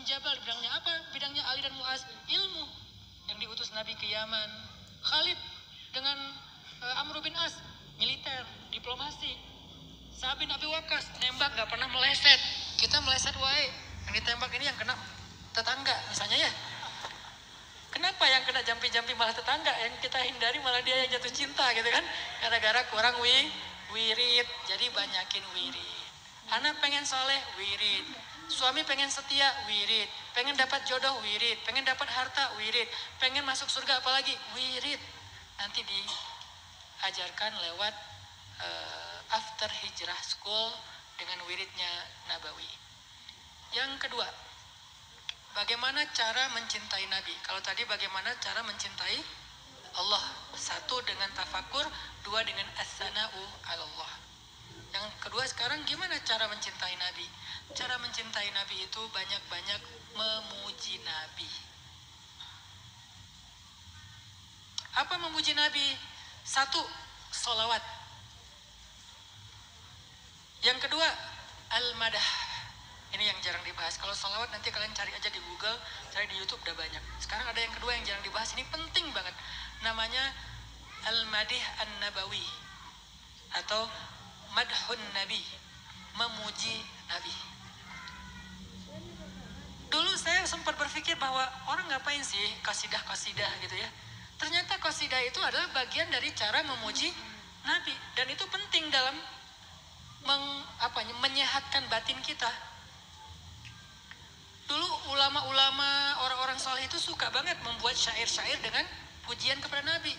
Jabal bidangnya apa? Bidangnya Ali dan Muaz, ilmu, yang diutus Nabi ke Yaman. Khalid dengan Amr bin As, militer, diplomasi. Sa'ad bin Abi Waqqas, nembak gak pernah meleset. Kita meleset wae, yang ditembak ini yang kena tetangga misalnya ya. Kenapa yang kena jampi-jampi malah tetangga, yang kita hindari malah dia yang jatuh cinta gitu kan? Gara-gara kurang wirid, jadi banyakin wirid. Anak pengen soleh, wirid. Suami pengen setia, wirid. Pengen dapat jodoh, wirid. Pengen dapat harta, wirid. Pengen masuk surga apalagi, wirid. Nanti diajarkan lewat after hijrah school dengan wiridnya Nabawi. Yang kedua, bagaimana cara mencintai Nabi? Kalau tadi bagaimana cara mencintai Allah? Satu dengan tafakur, dua dengan as-sana'u 'ala Allah. Yang kedua sekarang gimana cara mencintai Nabi? Cara mencintai Nabi itu banyak-banyak memuji Nabi. Apa memuji Nabi? Satu, sholawat. Yang kedua, al-madah. Ini yang jarang dibahas. Kalau sholawat nanti kalian cari aja di Google, cari di YouTube udah banyak. Sekarang ada yang kedua yang jarang dibahas, ini penting banget. Namanya al-madih an-nabawi atau madhun nabi, memuji Nabi. Dulu saya sempat berpikir bahwa orang ngapain sih qasidah-qasidah gitu ya. Ternyata qasidah itu adalah bagian dari cara memuji Nabi, dan itu penting dalam menyehatkan batin kita. Dulu ulama-ulama, orang-orang soleh itu suka banget membuat syair-syair dengan pujian kepada Nabi.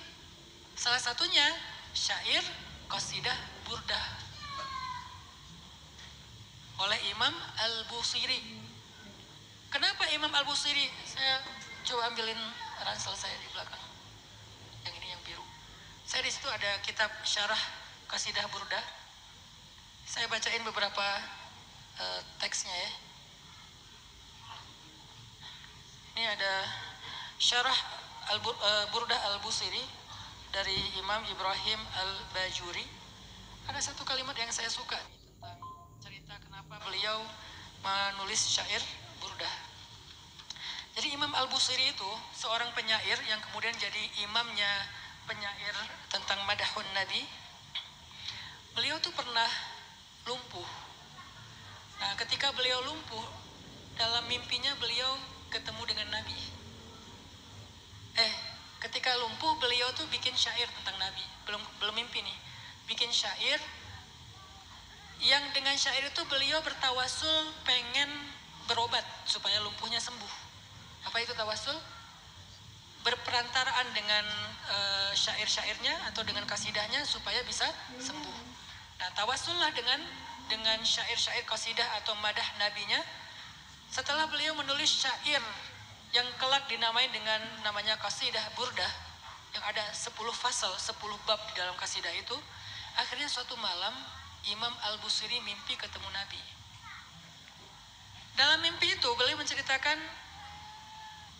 Salah satunya syair qasidah burdah oleh Imam Al-Busiri. Kenapa Imam Al-Busiri? Saya coba ambilin ransel saya di belakang. Yang ini yang biru. Saya di situ ada kitab syarah qasidah burdah. Saya bacain beberapa teksnya ya. Ini ada syarah Burdah Al-Busiri dari Imam Ibrahim Al-Bajuri. Ada satu kalimat yang saya suka tentang cerita kenapa beliau menulis syair burdah. Jadi Imam Al-Busiri itu seorang penyair yang kemudian jadi imamnya penyair tentang madahun Nabi. Beliau tuh pernah lumpuh. Nah, ketika beliau lumpuh, dalam mimpinya beliau ketemu dengan Nabi. Ketika lumpuh beliau tuh bikin syair tentang Nabi. Belum mimpi nih. Bikin syair yang dengan syair itu beliau bertawasul pengen berobat supaya lumpuhnya sembuh. Apa itu tawasul? Berperantaraan dengan syair-syairnya atau dengan kasidahnya supaya bisa sembuh. Nah, tawasullah dengan syair-syair qasidah atau madah nabinya. Setelah beliau menulis syair yang kelak dinamai dengan namanya qasidah burdah, yang ada 10 fasal, 10 bab di dalam qasidah itu, akhirnya suatu malam Imam Al-Busiri mimpi ketemu Nabi. Dalam mimpi itu beliau menceritakan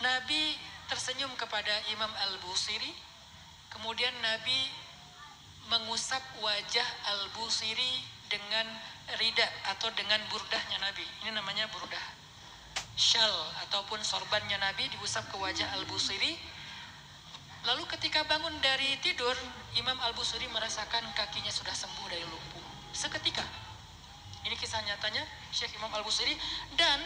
Nabi tersenyum kepada Imam Al-Busiri, kemudian Nabi mengusap wajah Al-Busiri dengan rida atau dengan burdahnya Nabi. Ini namanya burdah. Syal ataupun sorbannya Nabi diusap ke wajah Al-Busiri. Lalu ketika bangun dari tidur, Imam Al-Busiri merasakan kakinya sudah sembuh dari lumpuh. Seketika. Ini kisah nyatanya Syekh Imam Al-Busiri. Dan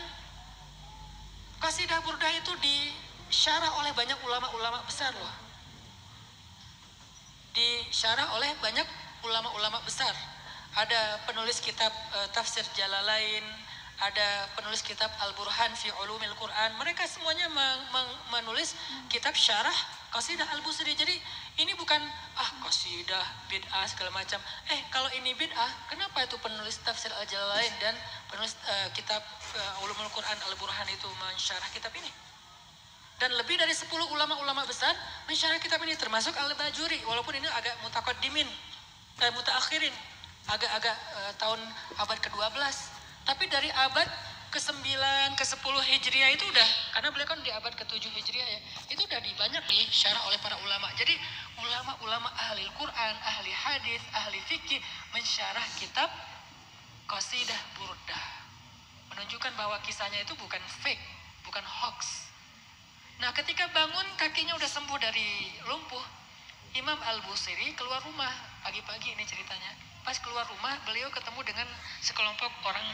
qasidah burdah itu disyarah oleh banyak ulama-ulama besar loh. Disyarah oleh banyak ulama-ulama besar. Ada penulis kitab tafsir Jalalain, ada penulis kitab Al-Burhan fi Ulumil Quran. Mereka semuanya menulis kitab syarah qasidah Al-Busiri. Jadi ini bukan qasidah bid'ah segala macam. Kalau ini bid'ah, kenapa itu penulis tafsir Al-Jalalain dan penulis kitab Ulumul Quran Al-Burhan itu mensyarah kitab ini? Dan lebih dari 10 ulama-ulama besar mensyarah kitab ini, termasuk Al-Bajuri, walaupun ini agak mutaqaddimin, mutaakhirin, agak-agak tahun abad ke-12. Tapi dari abad ke-9, ke-10 Hijriah itu udah, karena beliau kan di abad ke-7 Hijriah ya, itu udah banyak disyarah oleh para ulama. Jadi ulama-ulama ahli Al-Quran, ahli hadis, ahli fikih mensyarah kitab qasidah burdah, menunjukkan bahwa kisahnya itu bukan fake, bukan hoax. Nah, ketika bangun kakinya udah sembuh dari lumpuh, Imam Al-Busiri keluar rumah pagi-pagi, ini ceritanya. Pas keluar rumah, beliau ketemu dengan sekelompok orang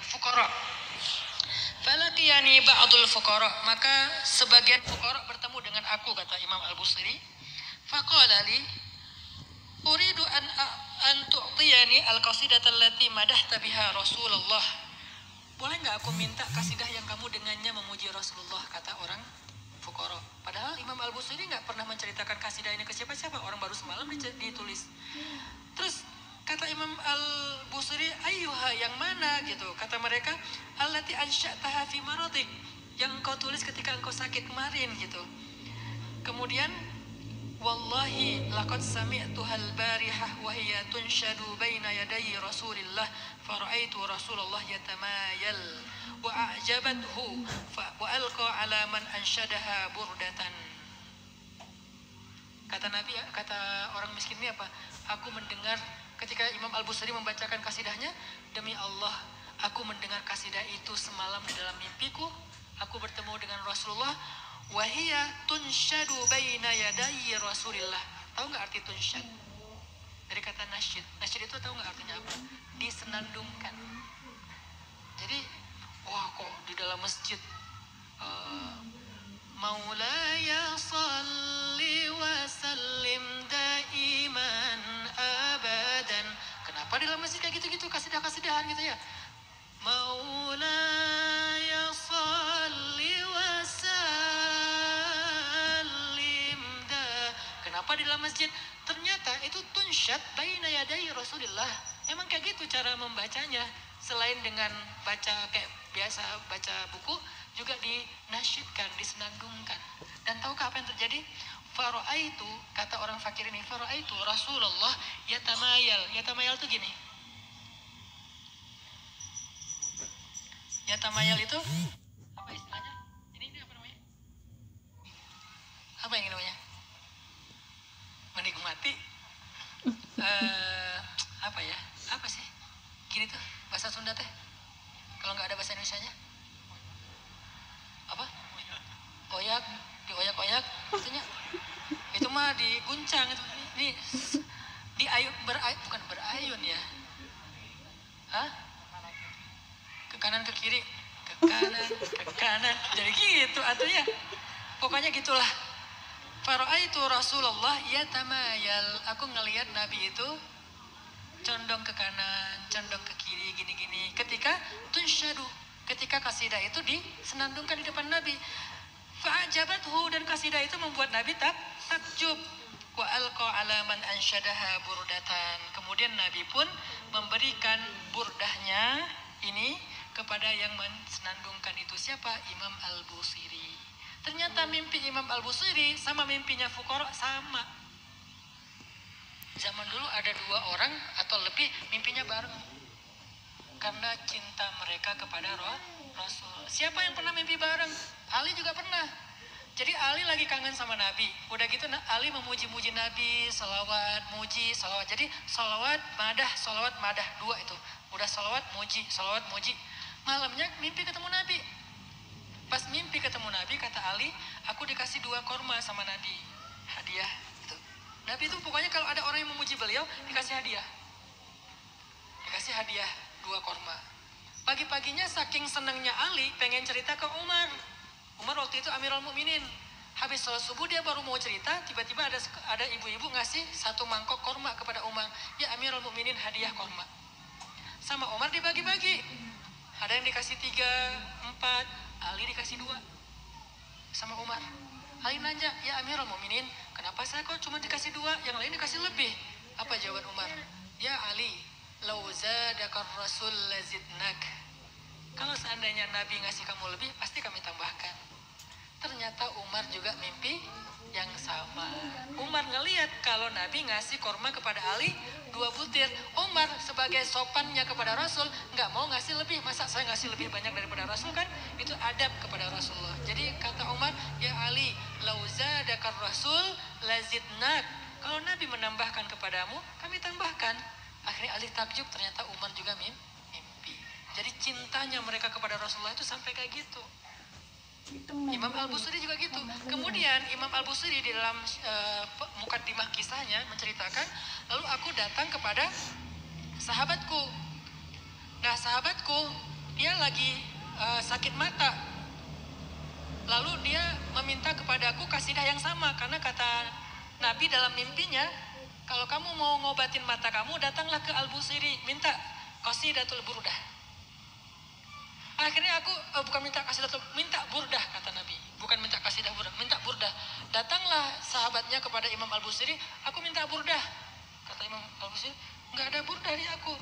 fuqara. Falaqiyani ba'dul fuqara, maka sebagian fuqara bertemu dengan aku, kata Imam Al-Busiri. Faqala li uridu an tu'tiyani al-qasidata allati madahta biha Rasulullah. Boleh nggak aku minta kasidah yang kamu dengannya memuji Rasulullah, kata orang fuqara. Padahal Imam Al-Busiri nggak pernah menceritakan kasidah ini ke siapa-siapa, orang baru semalam ditulis. Terus kata Imam Al-Busiri, ayyuha, yang mana gitu. Kata mereka, allati ansya'taha fi maradik, yang engkau tulis ketika engkau sakit kemarin gitu. Kemudian wallahi laqad sami'tuhal barihah wa hiya tunshadu baina yaday Rasulillah fara'aitu Rasulullah yatamayal wa a'jabathu wa alqa ala man ansyadaha burdatan. Kata Nabi, kata orang miskin ini apa? Aku mendengar ketika Imam Al-Busiri membacakan kasidahnya, demi Allah, aku mendengar kasidah itu semalam di dalam mimpiku. Aku bertemu dengan Rasulullah. Wahia tunsyadu baina yadayi Rasulillah. Tahu nggak arti tunsyad? Dari kata nasyid. Nasyid itu tahu nggak artinya apa? Disenandungkan. Jadi, wah kok di dalam masjid Maulaya salli wa sallim daiman abadan. Kenapa di dalam masjid kayak gitu-gitu kasidah-kasidahan gitu ya? Maulaya salli wa sallim da. Kenapa di dalam masjid? Ternyata itu tunsyad baina yadai Rasulillah. Emang kayak gitu cara membacanya. Selain dengan baca kayak biasa baca buku, juga dinasyidkan, disenandungkan. Dan tahukah apa yang terjadi? Fara'aitu, kata orang fakir ini, fara'aitu Rasulullah yatamayal. Yatamayal itu gini. Yatamayal itu apa istilahnya? Ini apa namanya? Apa yang namanya? Menikmati. Apa ya? Apa sih? Gini tuh bahasa Sunda teh. Kalau nggak ada bahasa Indonesianya? Apa? Oyak, dioyak-oyak, itunya. Itu mah diguncang itu. Ini bukan berayun ya. Hah? Ke kanan ke kiri, ke kanan. Jadi gitu artinya. Pokoknya gitulah. Fara'aitu Rasulullah yatamayal. Aku ngelihat Nabi itu condong ke kanan, condong ke kiri, gini-gini. Ketika tunsyadu, ketika kasidah itu disenandungkan di depan Nabi. Fa'ajabathu, dan kasidah itu membuat Nabi takjub. Wa alqa ala man ansyadaha burdatan. Kemudian Nabi pun memberikan burdahnya ini kepada yang mensenandungkan itu. Siapa? Imam Al-Busiri. Ternyata mimpi Imam Al-Busiri sama mimpinya fuqara sama. Zaman dulu ada 2 orang atau lebih mimpinya bareng. Karena cinta mereka kepada Rasul. Siapa yang pernah mimpi bareng? Ali juga pernah. Jadi Ali lagi kangen sama Nabi. Udah gitu Ali memuji-muji Nabi, salawat, muji, salawat. Jadi salawat, madah, 2 itu. Udah salawat, muji. Malamnya mimpi ketemu Nabi. Pas mimpi ketemu Nabi, kata Ali, aku dikasih 2 korma sama Nabi. Hadiah. Gitu. Nabi itu pokoknya kalau ada orang yang memuji beliau, dikasih hadiah. Dikasih hadiah 2 korma. Pagi-paginya saking senangnya Ali, pengen cerita ke Umar. Umar waktu itu Amirul Mukminin. Habis sholat subuh dia baru mau cerita, tiba-tiba ada ibu-ibu ngasih 1 mangkok korma kepada Umar. Ya Amirul Mukminin, hadiah korma. Sama Umar dibagi-bagi. Ada yang dikasih 3, 4, Ali dikasih 2. Sama Umar. Ali nanya, ya Amirul Mukminin, kenapa saya kok cuma dikasih 2, yang lain dikasih lebih? Apa jawaban Umar? Ya Ali, lau zadakar rasul lazidnak. Kalau seandainya Nabi ngasih kamu lebih, pasti kami tambahkan. Ternyata Umar juga mimpi yang sama. Umar ngelihat kalau Nabi ngasih korma kepada Ali 2 butir. Umar sebagai sopannya kepada Rasul nggak mau ngasih lebih. Masa saya ngasih lebih banyak daripada Rasul, kan? Itu adab kepada Rasulullah. Jadi kata Umar, ya Ali, lau zadakar rasul lazidnak. Kalau Nabi menambahkan kepadamu, kami tambahkan. Akhirnya Ali takjub, ternyata Umar juga mimpi. Jadi cintanya mereka kepada Rasulullah itu sampai kayak gitu. Imam Al-Busiri juga gitu. Kemudian Imam Al-Busiri di dalam mukaddimah kisahnya menceritakan, lalu aku datang kepada sahabatku. Nah sahabatku dia lagi sakit mata. Lalu dia meminta kepadaku kasidah yang sama, karena kata Nabi dalam mimpinya, kalau kamu mau ngobatin mata kamu, datanglah ke Al-Busiri, minta qasidatul burdah. Akhirnya aku bukan minta qasidatul, minta burdah kata Nabi. Bukan minta qasidah burdah, minta burdah. Datanglah sahabatnya kepada Imam Al-Busiri, aku minta burdah. Kata Imam Al-Busiri, enggak ada burdah di aku.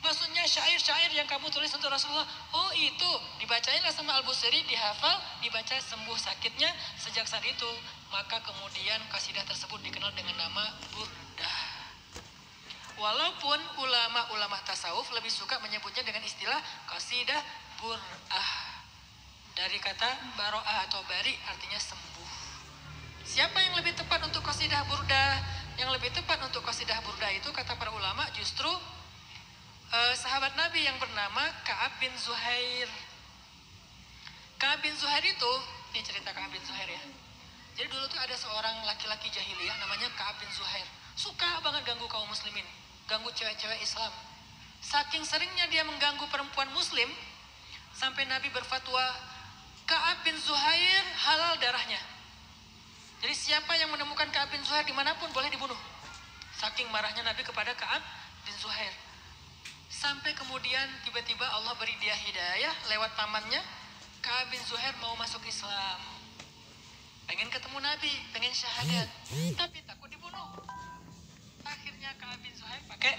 Maksudnya syair-syair yang kamu tulis untuk Rasulullah. Oh itu, dibacainlah sama Al-Busiri, dihafal, dibaca sembuh sakitnya. Sejak saat itu, maka kemudian kasidah tersebut dikenal dengan nama burdah. Walaupun ulama-ulama tasawuf lebih suka menyebutnya dengan istilah qasidah bur'ah. Dari kata baro'ah atau bari artinya sembuh. Siapa yang lebih tepat untuk qasidah burdah? Yang lebih tepat untuk qasidah burdah itu kata para ulama justru sahabat Nabi yang bernama Ka'ab bin Zuhair. Ka'ab bin Zuhair itu, ini cerita Ka'ab bin Zuhair ya. Jadi dulu tuh ada seorang laki-laki jahiliyah namanya Ka'ab bin Zuhair. Suka banget ganggu kaum muslimin, ganggu cewek-cewek Islam. Saking seringnya dia mengganggu perempuan muslim, sampai Nabi berfatwa, Ka'ab bin Zuhair halal darahnya. Jadi siapa yang menemukan Ka'ab bin Zuhair dimanapun boleh dibunuh. Saking marahnya Nabi kepada Ka'ab bin Zuhair. Sampai kemudian tiba-tiba Allah beri dia hidayah lewat pamannya. Ka'ab bin Zuhair mau masuk Islam. Pengen ketemu Nabi, pengen syahadat. Tapi takut dibunuh. Akhirnya Ka'ab bin Zuhair pakai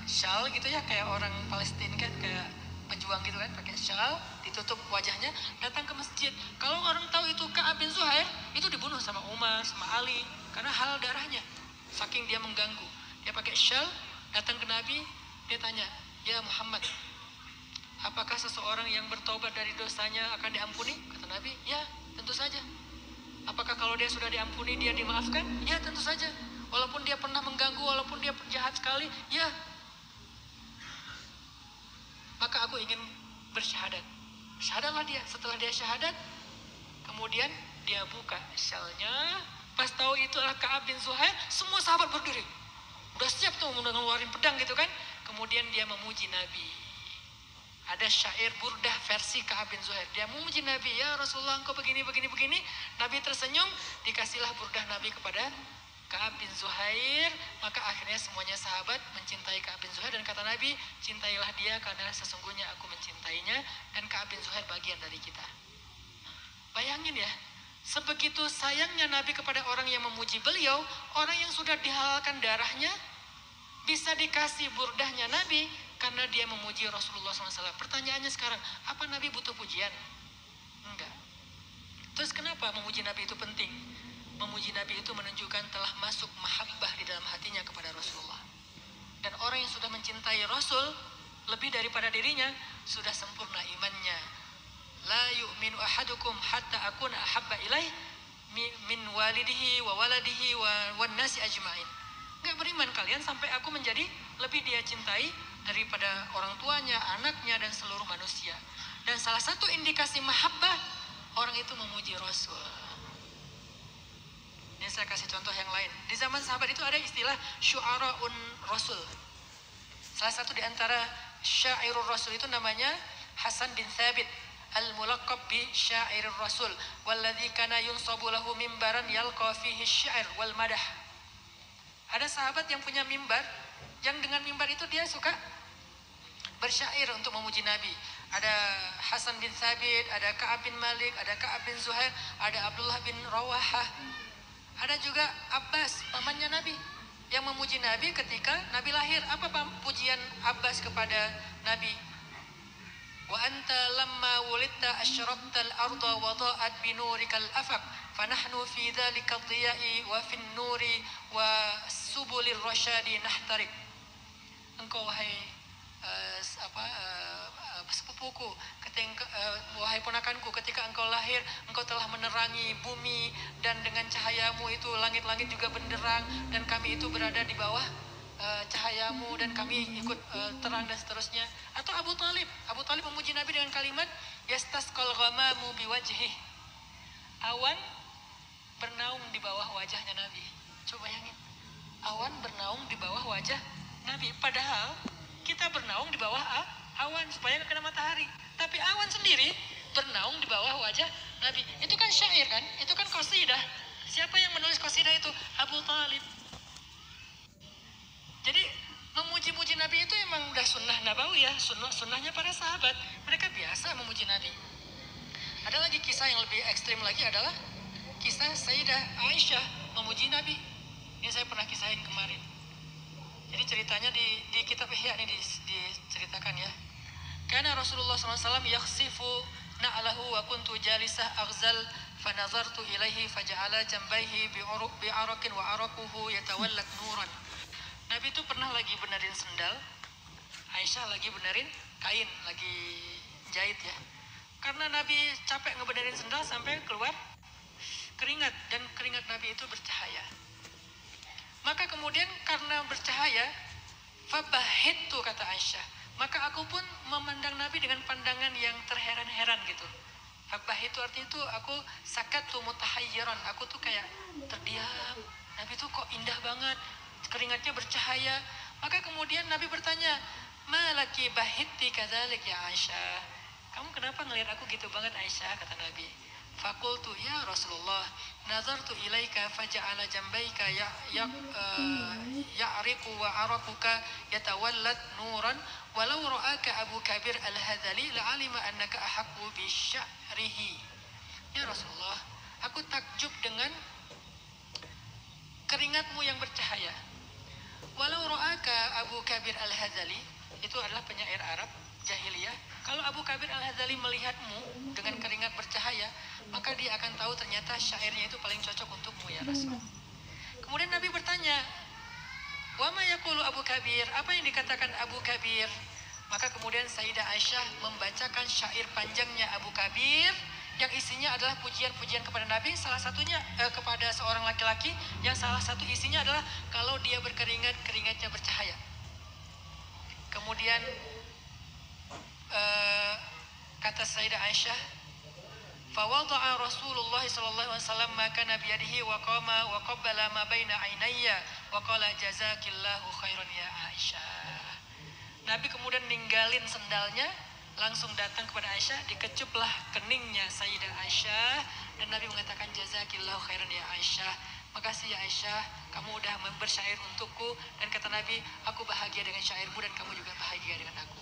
shawl gitu ya, kayak orang Palestina kan, kayak pejuang gitu kan, pakai shawl, ditutup wajahnya, datang ke masjid. Kalau orang tahu itu Ka'ab bin Zuhair, itu dibunuh sama Umar, sama Ali, karena halal darahnya. Saking dia mengganggu. Dia pakai shawl, datang ke Nabi, dia tanya, ya Muhammad, apakah seseorang yang bertobat dari dosanya akan diampuni? Kata Nabi, ya tentu saja. Apakah kalau dia sudah diampuni, dia dimaafkan? Ya tentu saja. Walaupun dia pernah mengganggu, walaupun dia jahat sekali, ya. Maka aku ingin bersyahadat. Syahadatlah dia. Setelah dia syahadat, kemudian dia buka syalnya. Pas tahu itu adalah Ka'ab bin Zuhair, semua sahabat berdiri. Udah siap tuh ngeluarin pedang gitu kan. Kemudian dia memuji Nabi. Ada syair burdah versi Ka'ab bin Zuhair. Dia memuji Nabi, ya Rasulullah engkau begini. Nabi tersenyum, dikasihlah burdah Nabi kepada Ka'ab bin Zuhair. Maka akhirnya semuanya sahabat mencintai Ka'ab bin Zuhair. Dan kata Nabi, cintailah dia karena sesungguhnya aku mencintainya. Dan Ka'ab bin Zuhair bagian dari kita. Bayangin ya, sebegitu sayangnya Nabi kepada orang yang memuji beliau. Orang yang sudah dihalalkan darahnya bisa dikasih burdahnya Nabi karena dia memuji Rasulullah SAW. Pertanyaannya sekarang, apa Nabi butuh pujian? Enggak. Terus kenapa memuji Nabi itu penting? Memuji Nabi itu menunjukkan telah masuk mahabbah di dalam hatinya kepada Rasulullah. Dan orang yang sudah mencintai Rasul lebih daripada dirinya, sudah sempurna imannya. La yu'minu ahadukum hatta akuna ahabba ilaih min walidihi wa waladihi wa nasi ajma'in. Gak beriman kalian sampai aku menjadi lebih dia cintai daripada orang tuanya, anaknya, dan seluruh manusia. Dan salah satu indikasi mahabbah, orang itu memuji Rasul. Ini saya kasih contoh yang lain. Di zaman sahabat itu ada istilah syu'ara'un Rasul. Salah satu di antara syairul Rasul itu namanya Hasan bin Thabit al-mulaqab bi syairul Rasul walladzi kana yunsabu lahu mimbaran yalqa fihi syair wal madah. Ada sahabat yang punya mimbar, yang dengan mimbar itu dia suka bersyair untuk memuji Nabi. Ada Hasan bin Thabit, ada Ka'ab bin Malik, ada Ka'ab bin Zuhair, ada Abdullah bin Rawahah. Ada juga Abbas, pamannya Nabi, yang memuji Nabi ketika Nabi lahir. Apa pujian Abbas kepada Nabi? Wa anta lamma wulidta asyraqtal arda wa dha'at binurikal afaq fanahnu fi dhalika dhiya'i wa fin nuri wa subulir rasyadi nahtarik. Engkau wahai sepupuku, wahai ponakanku, ketika engkau lahir, engkau telah menerangi bumi, dan dengan cahayamu itu langit-langit juga benderang, dan kami itu berada di bawah cahayamu, dan kami ikut terang dan seterusnya. Atau Abu Talib. Abu Talib memuji Nabi dengan kalimat yastasqal ghamamu biwajhih. Awan bernaung di bawah wajahnya Nabi. Coba bayangin. Awan bernaung di bawah wajah Nabi. Padahal kita bernaung di bawah awan supaya nggak kena matahari. Tapi awan sendiri bernaung di bawah wajah Nabi. Itu kan syair kan? Itu kan qasidah. Siapa yang menulis qasidah itu? Abu Talib. Jadi memuji-muji Nabi itu emang udah sunnah nabawiyah, sunnahnya para sahabat. Mereka biasa memuji Nabi. Ada lagi kisah yang lebih ekstrim lagi adalah kisah Sayyidah Aisyah memuji Nabi. Ini saya pernah kisahin kemarin. Jadi ceritanya di kitab Ihya ini diceritakan ya. Karena Rasulullah SAW yakhsifu na'lahu wa kuntu jalisah aghzal fanazartu ilaihi faja'ala jambaihi bi'arakin wa arakuhu yatawallat nuran. Nabi itu pernah lagi benerin sendal, Aisyah lagi benerin kain, lagi jahit ya. Karena Nabi capek ngebenerin sendal sampai keluar keringat, dan keringat Nabi itu bercahaya. Maka kemudian karena bercahaya, fabahittu kata Aisyah, maka aku pun memandang Nabi dengan pandangan yang terheran-heran gitu. Fabahittu artinya itu aku sakatu mutahayyiran, aku tuh kayak terdiam. Nabi tuh kok indah banget, keringatnya bercahaya. Maka kemudian Nabi bertanya, malaki bahitti kadzalik ya Aisyah, kamu kenapa ngelihat aku gitu banget Aisyah, kata Nabi. Fakultu ya Rasulullah, nazartu ilaika faja'ala jambaika ya'riku wa arakuka yatawallat nuran walau ra'aka Abu Kabir al-Hadzali la'alima annaka ahaqqu bisya'rihi. Ya Rasulullah, aku takjub dengan keringatmu yang bercahaya. Walau ra'aka Abu Kabir al-Hadzali, itu adalah penyair Arab jahiliyah. Kalau Abu Kabir al-Hadzali melihatmu dengan keringat bercahaya, maka dia akan tahu ternyata syairnya itu paling cocok untukmu ya Rasul. Kemudian Nabi bertanya, wa ma yaqulu Abu Kabir, apa yang dikatakan Abu Kabir? Maka kemudian Sayyidah Aisyah membacakan syair panjangnya Abu Kabir yang isinya adalah pujian-pujian kepada Nabi, salah satunya kepada seorang laki-laki yang salah satu isinya adalah kalau dia berkeringat, keringatnya bercahaya. Kemudian kata Sayyidah Aisyah, fawada'a Rasulullah sallallahu alaihi wasallam ma kana biyadihi wa qama wa qabbala ma baina ainayya wa qala jazakillahu khairan ya Aisyah. Nabi kemudian ninggalin sendalnya, langsung datang kepada Aisyah, dikecuplah keningnya Sayyidah Aisyah, dan Nabi mengatakan jazakillahu khairan ya Aisyah, makasih ya Aisyah, kamu udah bersyair untukku. Dan kata Nabi, aku bahagia dengan syairmu dan kamu juga bahagia dengan aku.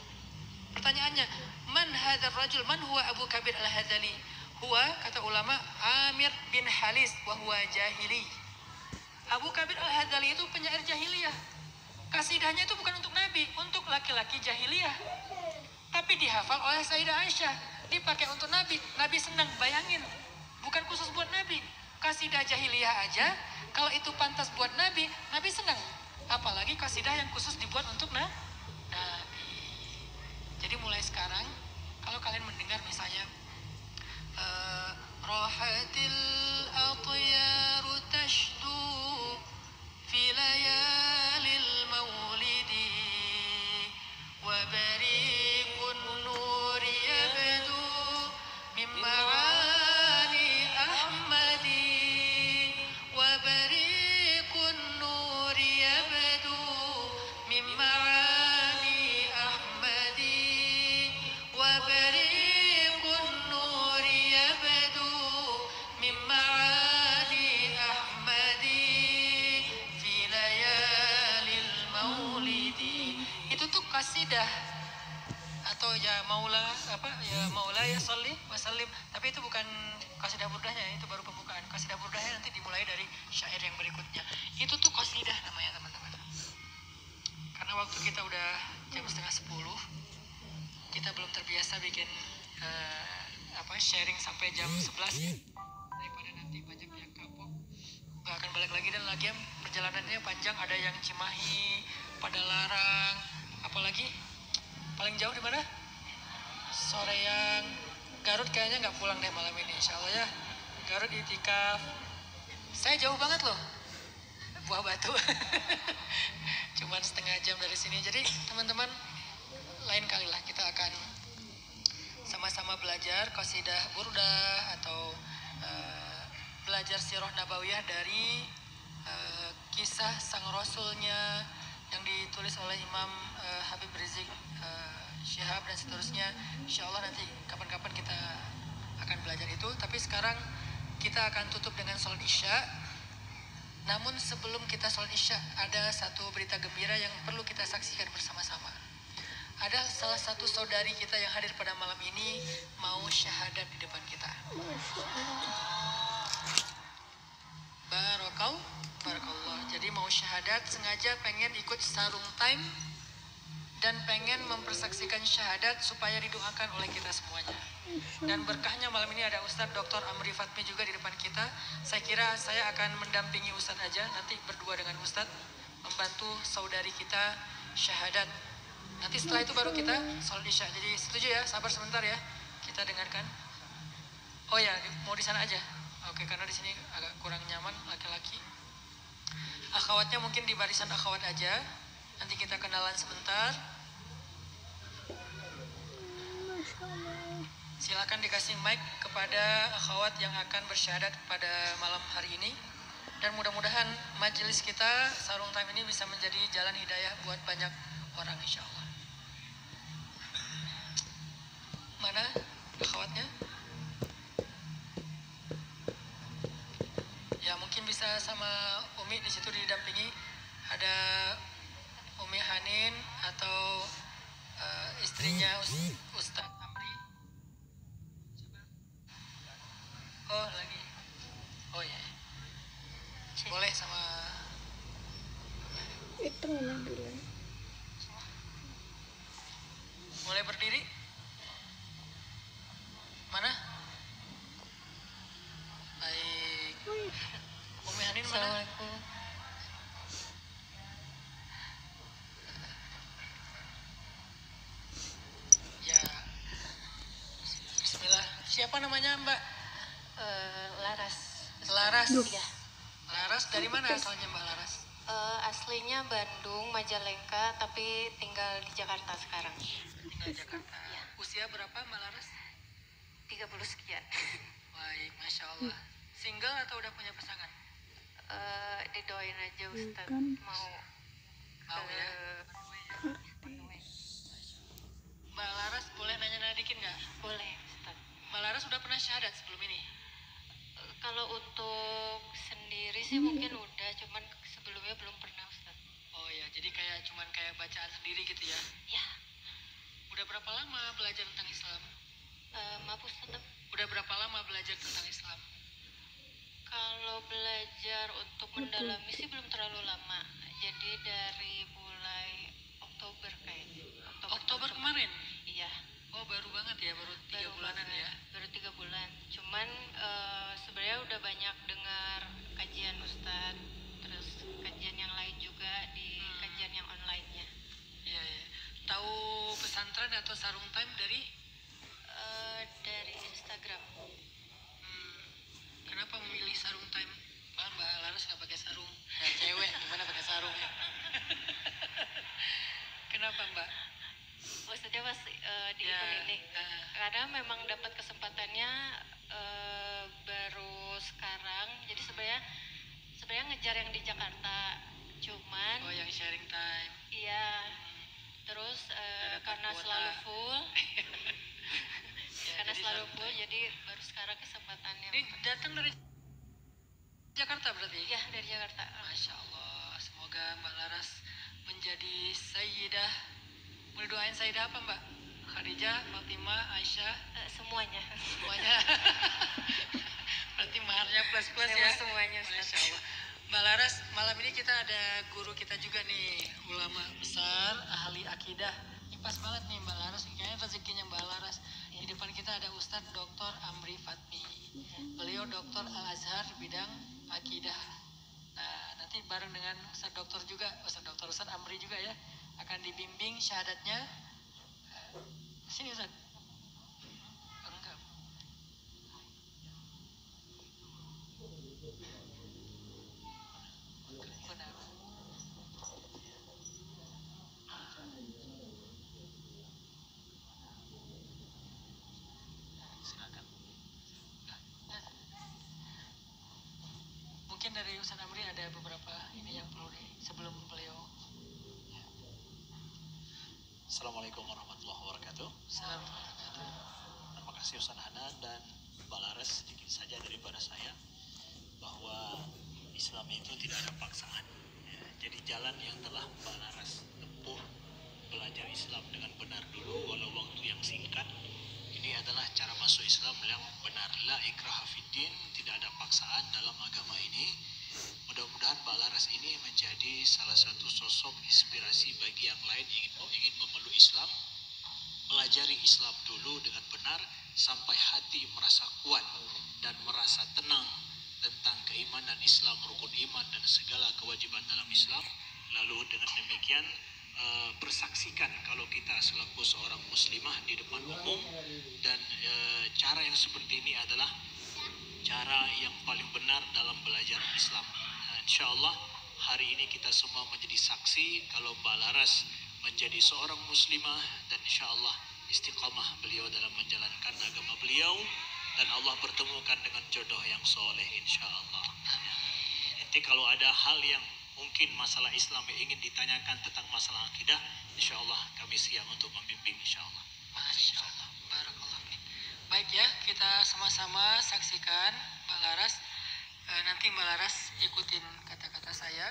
Pertanyaannya, man hadzal rajul, man huwa Abu Kabir al-Hadzali? Huwa, kata ulama, Amir bin Halis wa huwa jahili. Abu Kabir al-Hadzali itu penyair jahiliyah. Kasidahnya itu bukan untuk Nabi, untuk laki-laki jahiliyah. Tapi dihafal oleh Sayyidah Aisyah, dipakai untuk Nabi. Nabi senang, bayangin. Bukan khusus buat Nabi. Kasidah jahiliyah aja, kalau itu pantas buat Nabi, Nabi senang. Apalagi kasidah yang khusus dibuat untuk Nabi. Jadi mulai sekarang, kalau kalian mendengar misalnya Rahatil atyaru tashdu fi layalil maulidi wa bariqun nuri yabdu min ma'ani Ahmadi wa bariqun nuri yabdu min ma'ani Ahmadi wa bariqun nuri yabdu min ma'ani Ahmadi fi layalil maulidi. Itu tuh kasidah atau ya maula ya sholli wa sallim, tapi itu bukan kasidah burdahnya, itu baru pembukaan. Kasidah burdahnya nanti dimulai dari syair yang berikutnya. Itu tuh kasidah namanya teman-teman. Karena waktu kita udah jam 9:30, kita belum terbiasa bikin sharing sampai jam 11 daripada nanti banyak yang kapok nggak akan balik lagi. Dan lagian perjalanannya panjang, ada yang Cimahi, Padalarang, apalagi paling jauh di mana? Soreang, Garut kayaknya nggak pulang deh malam ini, insya Allah ya. Garut itikaf. Saya jauh banget loh, Buah Batu. Cuman setengah jam dari sini. Jadi teman-teman, lain kali lah kita akan sama-sama belajar qasidah burdah atau belajar sirah nabawiyah dari kisah sang rasulnya yang ditulis oleh Imam Habib Rizik Syihab dan seterusnya. Insya Allah nanti kapan-kapan kita akan belajar itu. Tapi sekarang kita akan tutup dengan sholat isya. Namun sebelum kita sholat isya, ada satu berita gembira yang perlu kita saksikan bersama-sama. Ada salah satu saudari kita yang hadir pada malam ini mau syahadat di depan kita. Barakallah. Jadi mau syahadat, sengaja pengen ikut sarung time dan pengen mempersaksikan syahadat supaya didoakan oleh kita semuanya. Dan berkahnya malam ini ada Ustadz Dr. Amri Fatmi juga di depan kita. Saya kira saya akan mendampingi Ustadz aja, nanti berdua dengan Ustadz membantu saudari kita syahadat. Nanti setelah itu baru kita sholat isya. Jadi setuju ya, sabar sebentar ya, kita dengarkan. Oh ya, mau di sana aja. Oke, karena di sini agak kurang nyaman laki-laki. Akhwatnya mungkin di barisan akhwat aja. Nanti kita kenalan sebentar. Silakan dikasih mic kepada akhwat yang akan bersyahadat pada malam hari ini. Dan mudah-mudahan majelis kita sarung time ini bisa menjadi jalan hidayah buat banyak orang insya Allah. Mana akhwatnya? Ya mungkin bisa sama Umi di situ didampingi. Ada Umi Hanin atau istrinya Ustadz Amri. Oh lagi. Oh ya. Boleh sama. Itu mana bilang? Mulai berdiri. Mana? Baik. Umi Hanin mana? Assalamualaikum. Ya. Bismillah. Siapa namanya Mbak? Laras. Laras. Iya. Laras dari mana asalnya Mbak Laras? Aslinya Bandung, Majalengka, tapi tinggal di Jakarta sekarang. Tinggal di Jakarta. Iya. Usia berapa Mbak Laras? 30 sekian. Baik, Masya Allah. Single atau udah punya pasangan? Didoain aja Ustadz, mau Mau ya? Mbak Laras boleh nanya-nanya dikit nggak? boleh Ustadz. Mbak Laras udah pernah syahadat sebelum ini? Kalau untuk sendiri sih mungkin udah, cuman sebelumnya belum pernah Ustadz. Oh ya, jadi cuman kayak bacaan sendiri gitu ya? Ya, Udah berapa lama belajar tentang Islam? maaf Ustadz. Udah berapa lama belajar tentang Islam? Kalau belajar untuk mendalami sih belum terlalu lama. Jadi dari mulai Oktober kayaknya. Oktober kemarin? Iya. Oh baru banget ya, baru 3 bulanan ya? Baru 3 bulan. Cuman sebenarnya udah banyak dengar kajian Ustadz, terus kajian yang lain juga di kajian yang online-nya. Iya, ya. Tahu pesantren atau sarung time dari? Dari Instagram. Kenapa memilih sarung time? Mbak Laras nggak pakai sarung. Ya, cewek gimana pakai sarung ya? Kenapa Mbak? Maksudnya pas di event ini, karena memang dapat kesempatannya baru sekarang. Jadi sebenarnya ngejar yang di Jakarta, cuman Oh yang sharing time. iya. Terus karena kuota. selalu full, Ya, karena jadi selalu sarung full, time. jadi baru sekarang kesempatannya. Ini datang dari Jakarta berarti? Ya dari Jakarta. Masya Allah. Semoga Mbak Laras menjadi Sayyidah. Boleh doain Sayyidah apa Mbak? Khadijah, Fatimah, Aisyah, Semuanya. semuanya. Berarti maharnya plus-plus ya? Memang semuanya Ustaz. Masya Allah. Mbak Laras, malam ini kita ada guru kita juga nih, ulama besar, ahli akidah. Ini pas banget nih Mbak Laras, kayaknya rezekinya Mbak Laras. Di depan kita ada Ustadz Dr. Amri Fatmi. Beliau Dr. Al-Azhar bidang akidah. Nah, nanti bareng dengan Ustadz Dokter juga, Ustadz Amri juga ya, akan dibimbing syahadatnya. Sini Ustadz. Enggak. Benar. dari Ustaz Amri ada beberapa ini yang perlu sebelum beliau. Assalamualaikum warahmatullahi wabarakatuh. Assalamualaikum. Terima kasih Ustaz Hanan dan Mbak Laras. Sedikit saja daripada saya bahwa Islam itu tidak ada paksaan. Ya, jadi jalan yang telah Mbak Laras tempuh belajar Islam dengan benar dulu walau waktu yang singkat, ini adalah cara masuk Islam yang benar. La ikraha fiddin, tidak ada paksaan dalam agama ini. Mudah-mudahan Mbak Laras ini menjadi salah satu sosok inspirasi bagi yang lain ingin memeluk Islam, pelajari Islam dulu dengan benar sampai hati merasa kuat dan merasa tenang tentang keimanan Islam, rukun iman dan segala kewajiban dalam Islam. Lalu dengan demikian bersaksikan kalau kita selaku seorang muslimah di depan umum, dan cara yang seperti ini adalah cara yang paling benar dalam belajar Islam. Nah, insya Allah hari ini kita semua menjadi saksi kalau Mbak Laras menjadi seorang muslimah dan insya Allah istiqamah beliau dalam menjalankan agama beliau dan Allah pertemukan dengan jodoh yang soleh insya Allah. Nanti kalau ada hal yang mungkin masalah Islam yang ingin ditanyakan tentang masalah akidah, insya Allah kami siap untuk membimbing insya Allah. Masya Allah. Barakallah. Baik ya, kita sama-sama saksikan Mbak Laras. Nanti Mbak Laras ikutin kata-kata saya,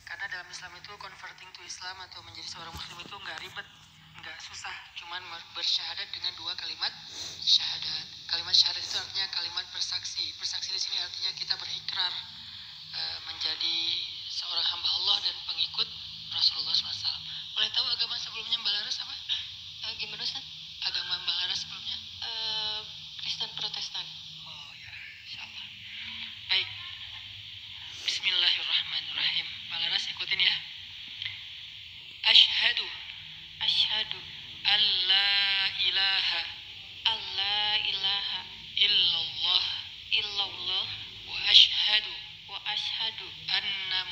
karena dalam Islam itu converting to Islam atau menjadi seorang muslim itu nggak ribet, nggak susah, cuman bersyahadat dengan 2 kalimat syahadat. Kalimat syahadat itu artinya kalimat bersaksi. Bersaksi di sini artinya kita berikrar menjadi seorang hamba Allah dan pengikut Rasulullah SAW. Boleh tahu agama sebelumnya Mbak Laras apa? Gimana Ustaz? Agama Mbak Laras sebelumnya? Kristen Protestan. Oh ya, insyaallah. Baik. Bismillahirrahmanirrahim. Mbak Laras ikutin ya. Asyhadu alla ilaha illallah wa asyhadu anna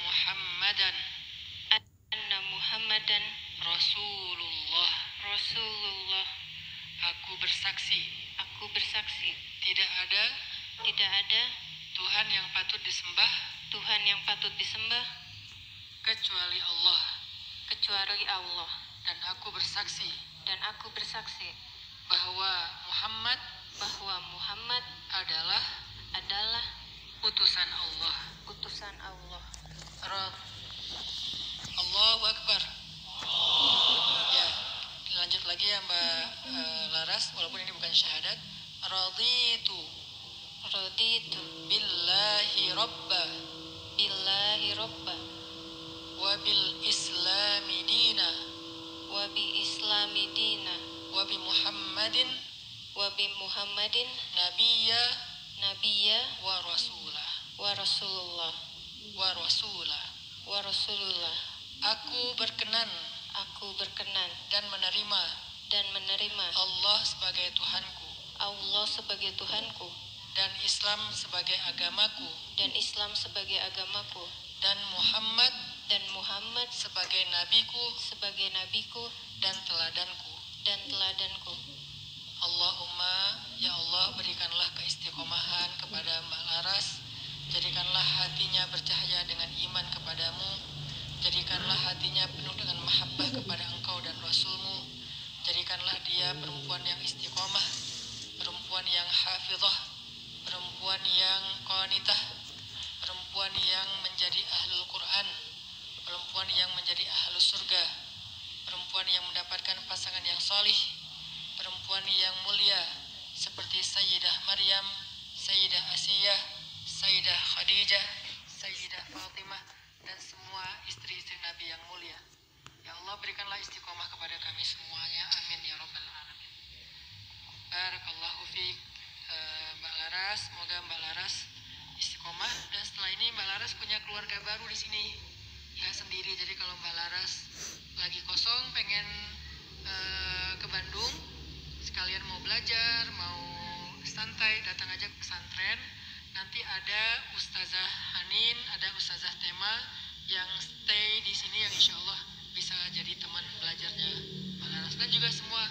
Muhammadan Rasulullah. Aku bersaksi tidak ada Tuhan yang patut disembah kecuali Allah, dan aku bersaksi bahwa Muhammad adalah utusan Allah. Allahu Akbar. Ya, lanjut lagi ya Mbak Laras, walaupun ini bukan syahadat. Raditu billahi rabba wa bil islami dina wa bi Muhammadin nabiyya wa rasulah. Aku berkenan dan menerima Allah sebagai Tuhanku dan Islam sebagai agamaku dan Muhammad sebagai nabiku dan teladanku. Allahumma, ya Allah, berikanlah keistiqomahan kepada Mbak Laras. Jadikanlah hatinya bercahaya dengan iman kepadamu. Jadikanlah hatinya penuh dengan mahabbah kepada Engkau dan Rasulmu. Jadikanlah dia perempuan yang istiqomah, perempuan yang hafizah, perempuan yang qanitah, perempuan yang menjadi ahlul Quran, perempuan yang menjadi ahlus surga, perempuan yang mendapatkan pasangan yang salih, perempuan yang mulia seperti Sayyidah Maryam, Sayyidah Asiyah, Sayyidah Khadijah, Sayyidah Fatimah, dan semua istri-istri Nabi yang mulia. Ya Allah, berikanlah istiqomah kepada kami semuanya. Amin ya rabbal alamin. Barakallahu fiik Mbak Laras. Semoga Mbak Laras istiqomah, dan setelah ini Mbak Laras punya keluarga baru di sini. Ya, sendiri. Jadi kalau Mbak Laras lagi kosong pengen ke Bandung, sekalian mau belajar, mau santai, datang aja ke pesantren. Nanti ada Ustazah Hanin, ada Ustazah Tema yang stay di sini, yang insya Allah bisa jadi teman belajarnya Mbak Laras, dan juga semua